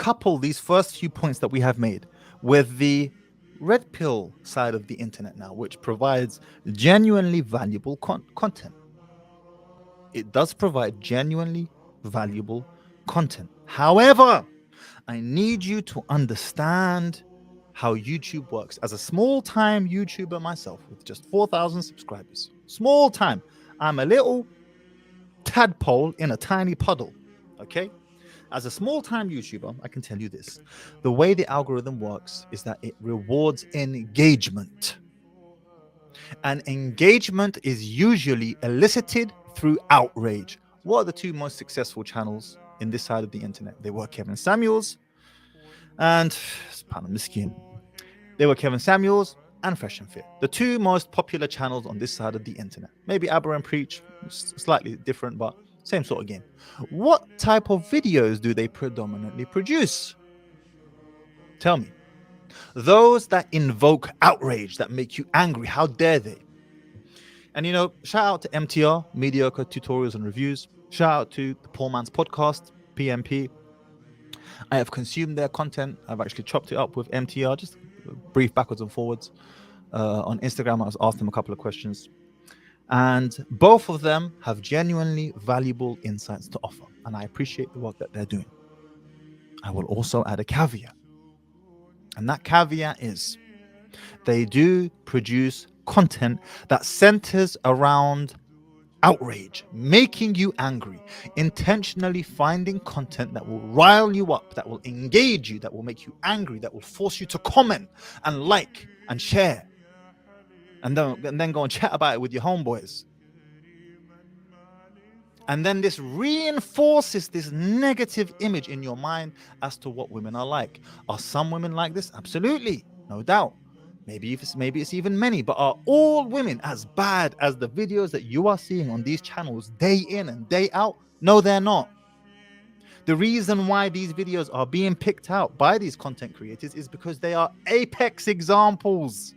couple these first few points that we have made with the red pill side of the internet now, which provides genuinely valuable content. It does provide genuinely valuable content. However, I need you to understand how YouTube works. As a small time YouTuber myself with just 4,000 subscribers, small time, I'm a little tadpole in a tiny puddle. Okay? As a small time YouTuber, I can tell you this. The way the algorithm works is that it rewards engagement. And engagement is usually elicited through outrage. What are the two most successful channels in this side of the internet? They were Kevin Samuels and they were Kevin Samuels and Fresh and Fit, the two most popular channels on this side of the internet. Maybe Abba and Preach, slightly different, but same sort of game. What type of videos do they predominantly produce? Tell me. Those that invoke outrage, that make you angry. How dare they? And shout out to MTR, Mediocre Tutorials and Reviews. Shout out to the Poor Man's Podcast, PMP. I have consumed their content. I've actually chopped it up with MTR, just brief backwards and forwards. On Instagram, I was asked them a couple of questions. And both of them have genuinely valuable insights to offer. And I appreciate the work that they're doing. I will also add a caveat. And that caveat is they do produce content that centers around outrage, making you angry, intentionally finding content that will rile you up, that will engage you, that will make you angry, that will force you to comment and like and share, and then go and chat about it with your homeboys. And then this reinforces this negative image in your mind as to what women are like. Are some women like this? Absolutely, no doubt. Maybe it's even many, but are all women as bad as the videos that you are seeing on these channels day in and day out? No, they're not. The reason why these videos are being picked out by these content creators is because they are apex examples.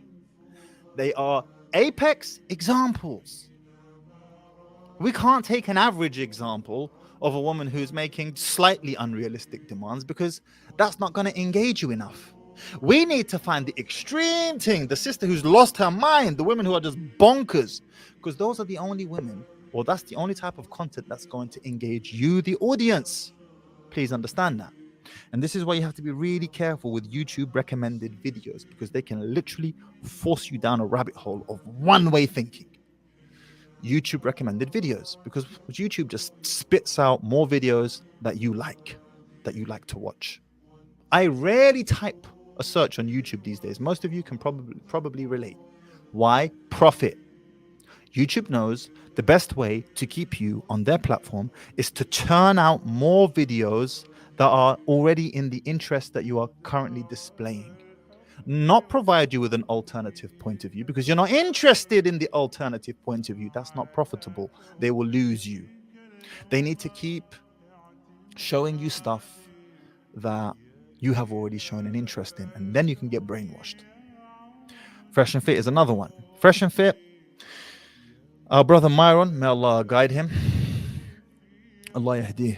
They are apex examples. We can't take an average example of a woman who's making slightly unrealistic demands because that's not going to engage you enough. We need to find the extreme thing, the sister who's lost her mind, the women who are just bonkers, because those are the only women, or that's the only type of content that's going to engage you, the audience. Please understand that. And this is why you have to be really careful with YouTube recommended videos, because they can literally force you down a rabbit hole of one-way thinking. YouTube recommended videos, because YouTube just spits out more videos that you like to watch. I rarely type a search on YouTube these days. Most of you can probably relate. Why? Profit. YouTube knows the best way to keep you on their platform is to churn out more videos that are already in the interest that you are currently displaying. Not provide you with an alternative point of view, because you're not interested in the alternative point of view. That's not profitable. They will lose you. They need to keep showing you stuff that you have already shown an interest in, and then you can get brainwashed. Fresh and Fit is another one. Fresh and Fit, our brother Myron, may Allah guide him. Allah yahdi.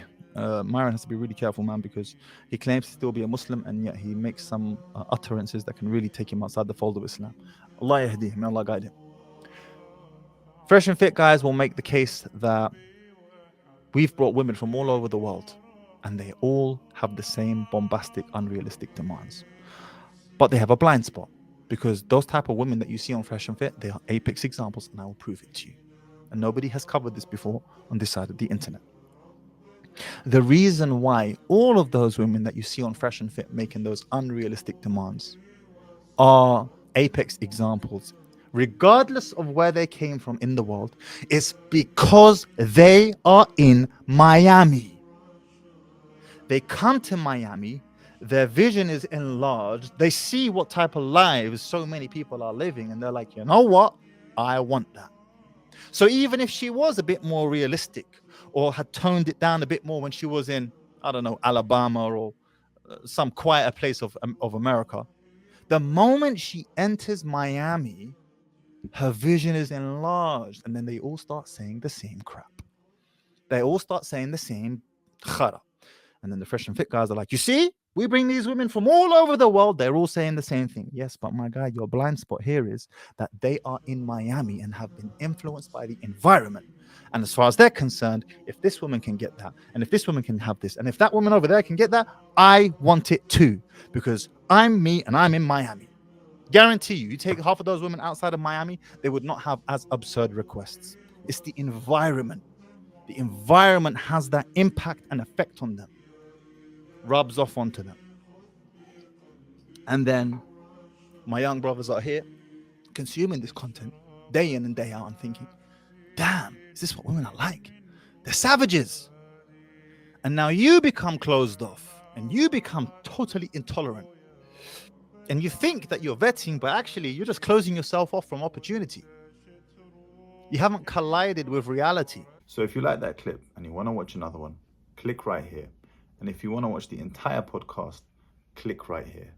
Myron has to be really careful, man, because he claims to still be a Muslim, and yet he makes some utterances that can really take him outside the fold of Islam. Allah yahdi, may Allah guide him. Fresh and Fit guys will make the case that we've brought women from all over the world, and they all have the same bombastic, unrealistic demands. But they have a blind spot, because those type of women that you see on Fresh and Fit, they are apex examples, and I will prove it to you. And nobody has covered this before on this side of the internet. The reason why all of those women that you see on Fresh and Fit making those unrealistic demands are apex examples, regardless of where they came from in the world, is because they are in Miami. They come to Miami, their vision is enlarged, they see what type of lives so many people are living, and they're like, you know what? I want that. So even if she was a bit more realistic, or had toned it down a bit more when she was in, I don't know, Alabama or some quieter place of America, the moment she enters Miami, her vision is enlarged, and then they all start saying the same crap. They all start saying the same khara. And then the Fresh and Fit guys are like, you see, We bring these women from all over the world. They're all saying the same thing. Yes, but my guy, your blind spot here is that they are in Miami and have been influenced by the environment. And as far as they're concerned, if this woman can get that, and if this woman can have this, and if that woman over there can get that, I want it too, because I'm me and I'm in Miami. Guarantee you take half of those women outside of Miami, they would not have as absurd requests. It's the environment. The environment has that impact and effect on them, rubs off onto them. And then my young brothers are here consuming this content day in and day out and thinking, damn, is this what women are like? They're savages. And now you become closed off and you become totally intolerant. And you think that you're vetting, but actually you're just closing yourself off from opportunity. You haven't collided with reality. So if you like that clip and you want to watch another one, click right here. And if you want to watch the entire podcast, click right here.